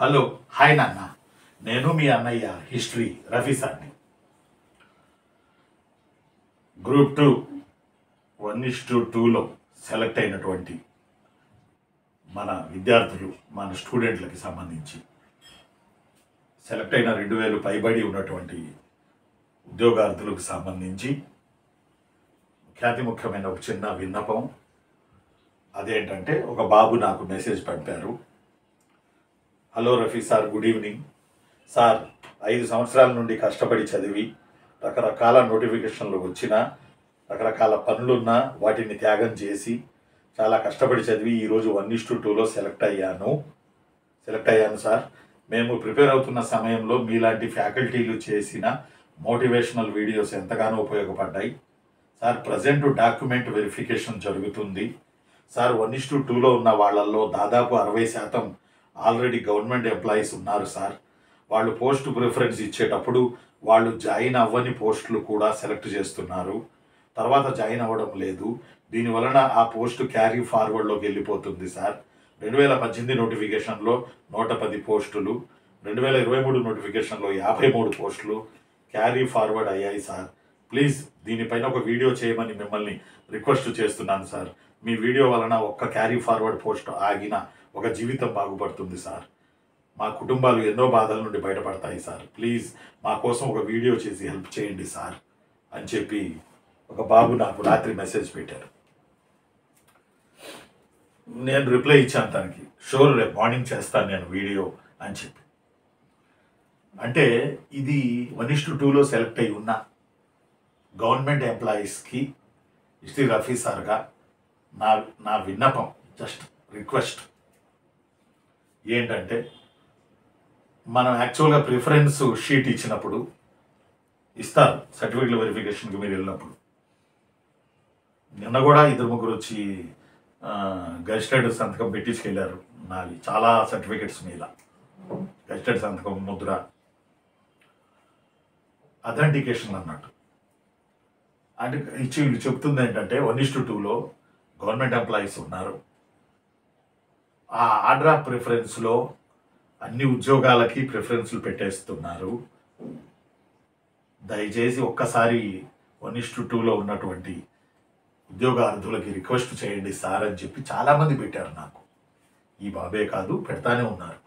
Hello hi నాన్న. నేను మీ అన్నయ్య హిస్టరీ రఫీ సార్ని. గ్రూప్ 2 1:2లో సెలెక్ట్ అయినటువంటి మన విద్యార్థులు, మన స్టూడెంట్లకి సంబంధించి సెలెక్ట్ అయిన 2000 పైబడి ఉన్నటువంటి ఉద్యోగార్థులకు సంబంధించి ముఖ్యమైన ఒక చిన్న విన్నపం. అదేంటంటే, ఒక బాబు నాకు మెసేజ్ పంపారు. Hello Rafi sir, good evening sir. 5 సంవత్సరాల నుండి కష్టపడి చదివి రకరకాల నోటిఫికేషన్లు వచ్చినా, రకరకాల పనులున్నా వాటిని త్యాగం చేసి చాలా కష్టపడి చదివి ఈరోజు 1:2లో సెలెక్ట్ అయ్యాను సార్. మేము ప్రిపేర్ అవుతున్న సమయంలో మీలాంటి ఫ్యాకల్టీలు చేసిన మోటివేషనల్ వీడియోస్ ఎంతగానో ఉపయోగపడ్డాయి సార్. ప్రజెంట్ డాక్యుమెంట్ వెరిఫికేషన్ జరుగుతుంది సార్. 1:2లో ఉన్న వాళ్ళల్లో దాదాపు 60% ఆల్రెడీ గవర్నమెంట్ ఎంప్లాయీస్ ఉన్నారు సార్. వాళ్ళు పోస్ట్ ప్రిఫరెన్స్ ఇచ్చేటప్పుడు వాళ్ళు జాయిన్ అవ్వని పోస్టులు కూడా సెలెక్ట్ చేస్తున్నారు, తర్వాత జాయిన్ అవ్వడం లేదు. దీనివలన ఆ పోస్టు క్యారీ ఫార్వర్డ్లోకి వెళ్ళిపోతుంది సార్. 2018 నోటిఫికేషన్లో 110 పోస్టులు, 2023 నోటిఫికేషన్లో 53 పోస్టులు క్యారీ ఫార్వర్డ్ అయ్యాయి సార్. ప్లీజ్ దీనిపైన ఒక వీడియో చేయమని మిమ్మల్ని రిక్వెస్ట్ చేస్తున్నాను సార్. మీ వీడియో వలన ఒక్క క్యారీ ఫార్వర్డ్ పోస్ట్ ఆగిన ఒక జీవితం బాగుపడుతుంది సార్. మా కుటుంబాలు ఎన్నో బాధల నుండి బయటపడతాయి సార్. ప్లీజ్ మా కోసం ఒక వీడియో చేసి హెల్ప్ చేయండి సార్ అని చెప్పి ఒక బాబు నాకు రాత్రి మెసేజ్ పెట్టారు. నేను రిప్లై ఇచ్చాను తనకి, షూర్ రేపు మార్నింగ్ చేస్తాను నేను వీడియో అని చెప్పి. అంటే ఇది 1:2లో సెలెక్ట్ అయి ఉన్న గవర్నమెంట్ ఎంప్లాయీస్కి హిస్టరీ రఫీ సార్గా నా విన్నపం, జస్ట్ రిక్వెస్ట్ ఏంటంటే, మనం యాక్చువల్గా ప్రిఫరెన్స్ షీట్ ఇచ్చినప్పుడు ఇస్తారు సర్టిఫికేట్ల వెరిఫికేషన్కి మీరు వెళ్ళినప్పుడు. నిన్న కూడా 2-3 వచ్చి గజిస్టర్డ్ సంతకం పెట్టించుకెళ్ళారు. నావి చాలా సర్టిఫికేట్స్ మీద గజిస్టర్డ్ సంతకం, ముద్ర, అథెంటికేషన్ అన్నట్టు. అంటే ఇచ్చి వీళ్ళు చెప్తుంది ఏంటంటే, 1:2లో గవర్నమెంట్ ఎంప్లాయీస్ ఉన్నారు. ఆ ఆర్డర్ ఆఫ్ ప్రిఫరెన్స్లో అన్ని ఉద్యోగాలకి ప్రిఫరెన్స్లు పెట్టేస్తున్నారు. దయచేసి ఒక్కసారి 1:2లో ఉన్నటువంటి ఉద్యోగార్థులకి రిక్వెస్ట్ చేయండి సార్ అని చెప్పి చాలామంది పెట్టారు నాకు. ఈ బాబే కాదు, పెడతానే ఉన్నారు.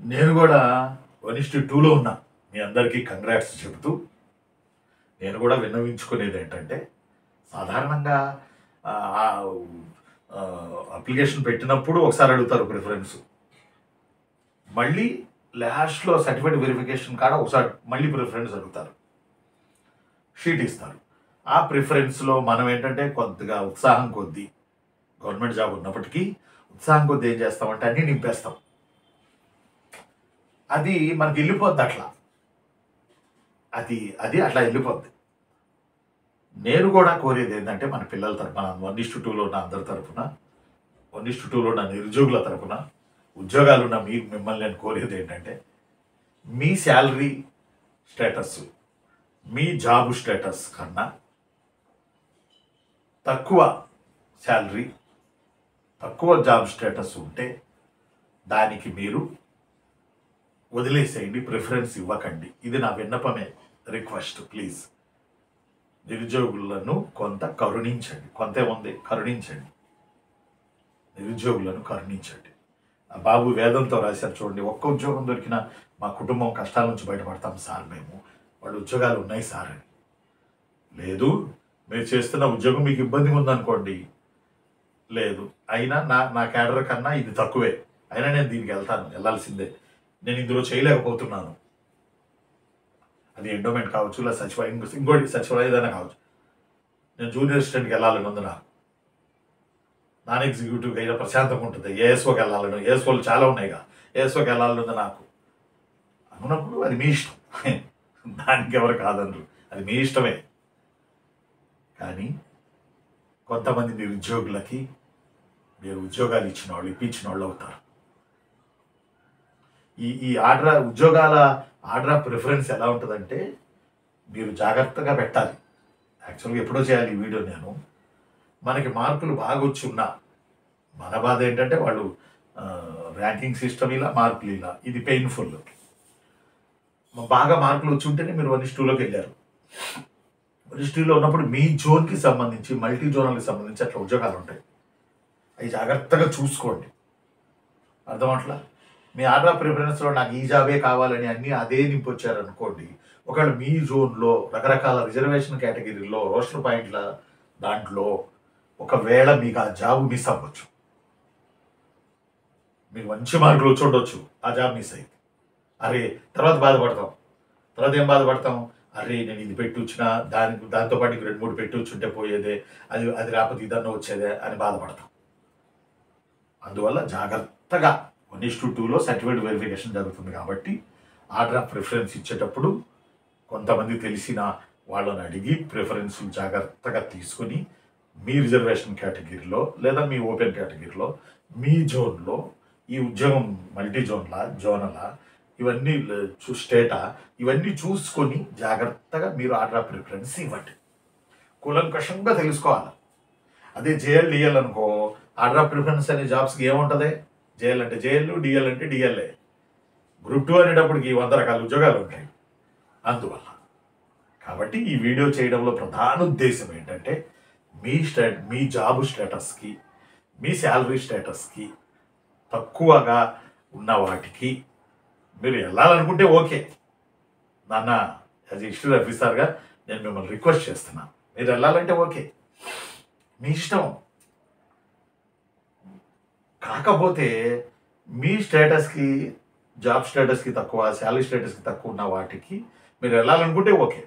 నేను కూడా 1:2లో ఉన్నా. మీ అందరికీ కంగ్రాట్స్ చెబుతూ నేను కూడా విన్నవించుకునేది ఏంటంటే, సాధారణంగా అప్లికేషన్ పెట్టినప్పుడు ఒకసారి అడుగుతారు ప్రిఫరెన్స్, మళ్ళీ లాస్ట్లో సర్టిఫికేట్ వెరిఫికేషన్ కాడ ఒకసారి మళ్ళీ ప్రిఫరెన్స్ అడుగుతారు, షీట్ ఇస్తారు. ఆ ప్రిఫరెన్స్లో మనం ఏంటంటే కొద్దిగా ఉత్సాహం కొద్దీ, గవర్నమెంట్ జాబ్ ఉన్నప్పటికీ ఉత్సాహం కొద్దీ ఏం చేస్తామంటే అన్నీ నింపేస్తాం. అది మనకి వెళ్ళిపోద్ది అట్లా, అది అట్లా వెళ్ళిపోద్ది. నేను కూడా కోరేది ఏంటంటే, మన పిల్లల తరపున, 1:2లో ఉన్న అందరి తరపున, 1:2లో ఉన్న నిరుద్యోగుల తరపున, ఉద్యోగాలు ఉన్న మిమ్మల్ని నేను కోరేది ఏంటంటే, మీ శాలరీ స్టేటస్, మీ జాబ్ స్టేటస్ కన్నా తక్కువ శాలరీ, తక్కువ జాబ్ స్టేటస్ ఉంటే దానికి మీరు వదిలేసేయండి, ప్రిఫరెన్స్ ఇవ్వకండి. ఇది నా విన్నపమే, రిక్వెస్ట్. ప్లీజ్ నిరుద్యోగులను కొంత కరుణించండి. కొంతమంది కరుణించండి, నిరుద్యోగులను కరుణించండి. ఆ బాబు వేదంతో రాశారు చూడండి, ఒక్క ఉద్యోగం దొరికినా మా కుటుంబం కష్టాల నుంచి బయటపడతాం సార్, మేము వాళ్ళు ఉద్యోగాలు ఉన్నాయి సార్ అని. లేదు, మీరు చేస్తున్న ఉద్యోగం మీకు ఇబ్బంది ఉందనుకోండి, లేదు అయినా నా క్యాడర్ కన్నా ఇది తక్కువే, అయినా నేను దీనికి వెళ్ళాల్సిందే, నేను ఇందులో చేయలేకపోతున్నాను. అది ఎండోమెంట్ కావచ్చు, లేదా సచివాలయం, ఇంకోటి సచివాలయం ఏదైనా కావచ్చు. నేను జూనియర్ అసిస్టెంట్కి వెళ్ళాలని ఉంది నాకు, నాన్ ఎగ్జిక్యూటివ్గా అయినా ప్రశాంతంగా ఉంటుంది. ఏఎస్ఓకి వెళ్ళాలని, ఏఎస్ఓలు చాలా ఉన్నాయిగా, ఏఎస్ఓకి వెళ్ళాలని ఉంది నాకు అనుకున్నప్పుడు అది మీ ఇష్టం, దానికి ఎవరు కాదనరు, అది మీ ఇష్టమే. కానీ కొంతమంది నిరుద్యోగులకి మీరు ఉద్యోగాలు ఇచ్చిన వాళ్ళు, ఇప్పించిన వాళ్ళు అవుతారు. ఈ ఉద్యోగాల ఆర్డర్ ఆఫ్ ప్రిఫరెన్స్ ఎలా ఉంటుందంటే, మీరు జాగ్రత్తగా పెట్టాలి. యాక్చువల్గా ఎప్పుడో చేయాలి ఈ వీడియో నేను. మనకి మార్కులు బాగా వచ్చి ఉన్నా, మన బాధ ఏంటంటే వాళ్ళు ర్యాంకింగ్ సిస్టమ్ ఇలా, మార్కులు ఇలా, ఇది పెయిన్ఫుల్. బాగా మార్కులు వచ్చి ఉంటేనే మీరు 1:2లోకి వెళ్ళారు. 1:2లో ఉన్నప్పుడు మీ జోన్కి సంబంధించి, మల్టీ జోనల్కి సంబంధించి అట్లా ఉద్యోగాలు ఉంటాయి. అవి జాగ్రత్తగా చూసుకోండి. అర్థమట్లా? మీ ఆర్డర్ ఆఫ్ ప్రిఫరెన్స్లో నాకు ఈ జాబే కావాలని అన్నీ అదే నింపొచ్చారనుకోండి, ఒకవేళ మీ జోన్లో రకరకాల రిజర్వేషన్ కేటగిరీలో రోస్టర్ పాయింట్ల దాంట్లో ఒకవేళ మీకు ఆ జాబ్ మిస్ అవ్వచ్చు. మీకు మంచి మార్కులు వచ్చి ఉండొచ్చు, ఆ జాబ్ మిస్ అయింది. అరే తర్వాత బాధపడతాం. తర్వాత ఏం బాధపడతాం? అరే నేను ఇది పెట్టి వచ్చినా దాంతోపాటు 2-3 పెట్టి వచ్చుంటే పోయేదే, అది రాకపోతే ఇదన్నా వచ్చేదే అని బాధపడతాం. అందువల్ల జాగ్రత్తగా 1:2లో సర్టిఫికేట్ వెరిఫికేషన్ జరుగుతుంది కాబట్టి ఆర్డర్ ఆఫ్ ప్రిఫరెన్స్ ఇచ్చేటప్పుడు కొంతమంది తెలిసిన వాళ్ళని అడిగి ప్రిఫరెన్స్ జాగ్రత్తగా తీసుకొని మీ రిజర్వేషన్ కేటగిరీలో లేదా మీ ఓపెన్ కేటగిరీలో మీ జోన్లో ఈ ఉద్యోగం మల్టీ జోనలా ఇవన్నీ స్టేటా ఇవన్నీ చూసుకొని జాగ్రత్తగా మీరు ఆర్డర్ ఆఫ్ ప్రిఫరెన్స్ ఇవ్వండి. కూలంకషంగా తెలుసుకోవాలి. అదే జేఎల్ డిఎల్ అనుకో, ఆర్డర్ ఆఫ్ ప్రిఫరెన్స్ అనే జాబ్స్కి ఏముంటుంది? జేఎల్ అంటే జేఎల్, డిఎల్ అంటే డిఎల్ఏ. గ్రూప్ 2 అనేటప్పటికి 100 రకాల ఉద్యోగాలు ఉంటాయి. అందువల్ల కాబట్టి ఈ వీడియో చేయడంలో ప్రధాన ఉద్దేశం ఏంటంటే మీ జాబ్ స్టేటస్కి, మీ శాలరీ స్టేటస్కి తక్కువగా ఉన్న వాటికి మీరు వెళ్ళాలనుకుంటే ఓకే. నాన్న యాజ్ హిస్టరీ ఆఫీసర్గా నేను మిమ్మల్ని రిక్వెస్ట్ చేస్తున్నాను, మీరు వెళ్ళాలంటే ఓకే, మీ ఇష్టం. కాకపోతే మీ స్టేటస్కి, జాబ్ స్టేటస్కి తక్కువ, శాలరీ స్టేటస్కి తక్కువ ఉన్న వాటికి మీరు వెళ్ళాలనుకుంటే ఓకే.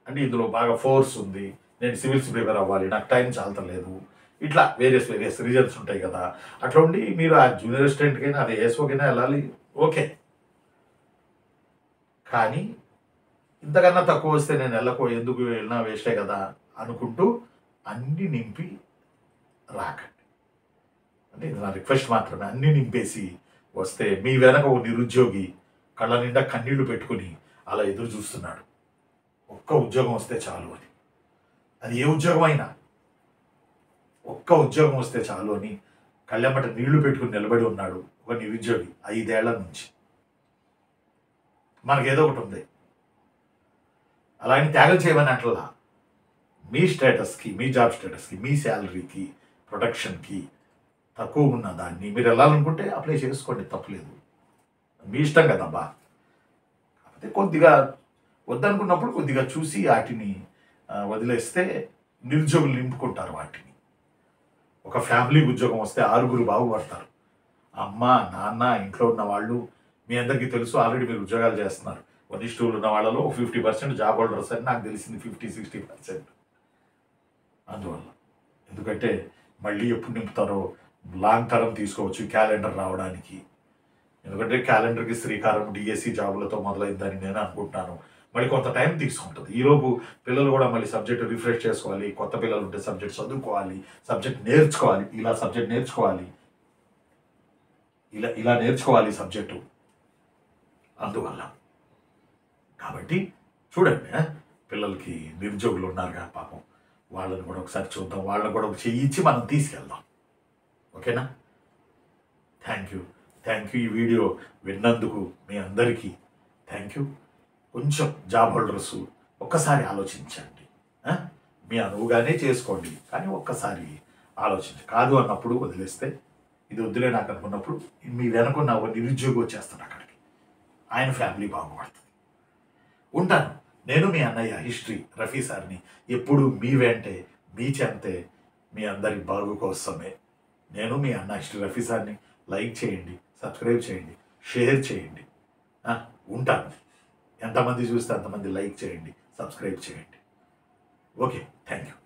అంటే ఇందులో బాగా ఫోర్స్ ఉంది, నేను సివిల్స్ ప్రిపేర్ అవ్వాలి, నాకు టైం చాలతలేదు, ఇట్లా వేరియస్ రీజన్స్ ఉంటాయి కదా. అట్లా ఉండి మీరు ఆ జూనియర్ అసిస్టెంట్కైనా అది ఏసోకైనా వెళ్ళాలి ఓకే. కానీ ఇంతకన్నా తక్కువ వస్తే నేను ఎందుకు వెళ్ళినా వేస్టే కదా అనుకుంటూ అన్నీ నింపి రాకండి. అంటే ఇది నా రిక్వెస్ట్ మాత్రమే. అన్నీ నింపేసి వస్తే మీ వెనక ఒక నిరుద్యోగి కళ్ళ నిండా కన్నీళ్లు పెట్టుకుని అలా ఎదురు చూస్తున్నాడు, ఒక్క ఉద్యోగం వస్తే చాలు అని. అది ఏ ఉద్యోగం అయినా ఒక్క ఉద్యోగం వస్తే చాలు అని కళ్ళెమ్మట నీళ్లు పెట్టుకుని నిలబడి ఉన్నాడు ఒక నిరుద్యోగి 5 ఏళ్ల నుంచి. మనకేదో ఒకటి ఉంది, అలాగే త్యాగం చేయమని అంటలా. మీ స్టేటస్కి, మీ జాబ్ స్టేటస్కి, మీ శాలరీకి, ప్రొటెక్షన్కి తక్కువ ఉన్న దాన్ని మీరు వెళ్ళాలనుకుంటే అప్లై చేసుకోండి, తప్పులేదు, మీ ఇష్టం కదబ్బా. కాకపోతే కొద్దిగా వద్దనుకున్నప్పుడు కొద్దిగా చూసి వాటిని వదిలేస్తే నిరుద్యోగులు నింపుకుంటారు వాటిని. ఒక ఫ్యామిలీ ఉద్యోగం వస్తే 6 బాగుపడతారు. అమ్మ, నాన్న, ఇంట్లో ఉన్న వాళ్ళు, మీ అందరికీ తెలుసు, ఆల్రెడీ మీరు ఉద్యోగాలు చేస్తున్నారు. 1:2 ఉన్న వాళ్ళలో 50% జాబ్ హోల్డర్స్ అని నాకు తెలిసింది, 50-60%. అందువల్ల ఎందుకంటే మళ్ళీ ఎప్పుడు నింపుతారో లాంగ్ టర్మ్ తీసుకోవచ్చు క్యాలెండర్ రావడానికి. ఎందుకంటే క్యాలెండర్కి శ్రీకారం డిఎస్సి జాబులతో మొదలైందని నేను అనుకుంటున్నాను. మళ్ళీ కొంత టైం తీసుకుంటుంది. ఈలోపు పిల్లలు కూడా మళ్ళీ సబ్జెక్ట్ రిఫ్రెష్ చేసుకోవాలి, కొత్త పిల్లలు ఉంటే సబ్జెక్ట్ చదువుకోవాలి, సబ్జెక్ట్ నేర్చుకోవాలి, సబ్జెక్ట్ నేర్చుకోవాలి, ఇలా నేర్చుకోవాలి సబ్జెక్టు. అందువల్ల కాబట్టి చూడండి, పిల్లలకి నిరుద్యోగులు ఉన్నారుగా పాపం, వాళ్ళని కూడా ఒకసారి చూద్దాం, వాళ్ళని కూడా ఒక చెయ్యి ఇచ్చి మనం తీసుకెళ్దాం. ఓకేనా? Thank you. ఈ వీడియో విన్నందుకు మీ అందరికీ థ్యాంక్ యూ. కొంచెం జాబ్ హోల్డర్స్ ఒక్కసారి ఆలోచించండి. మీ అనువుగానే చేసుకోండి, కానీ ఒక్కసారి ఆలోచించండి. కాదు అన్నప్పుడు వదిలేస్తే, ఇది వద్దులే నాకు అనుకున్నప్పుడు మీ వెనుకున్న ఒక నిరుద్యోగి వచ్చేస్తాడు అక్కడికి, ఆయన ఫ్యామిలీ బాగుపడుతుంది. ఉంటాను. నేను మీ అన్నయ్య హిస్టరీ రఫీ సార్ని, ఎప్పుడు మీ వెంటే, మీ చెంతే, మీ అందరి బాగు కోసమే. నేను మీ అన్న హిస్టరీ రఫీ సార్ని. లైక్ చేయండి, సబ్స్క్రైబ్ చేయండి, షేర్ చేయండి. ఉంటాను. ఎంతమంది చూస్తే అంతమంది లైక్ చేయండి, సబ్స్క్రైబ్ చేయండి. Okay, thank you.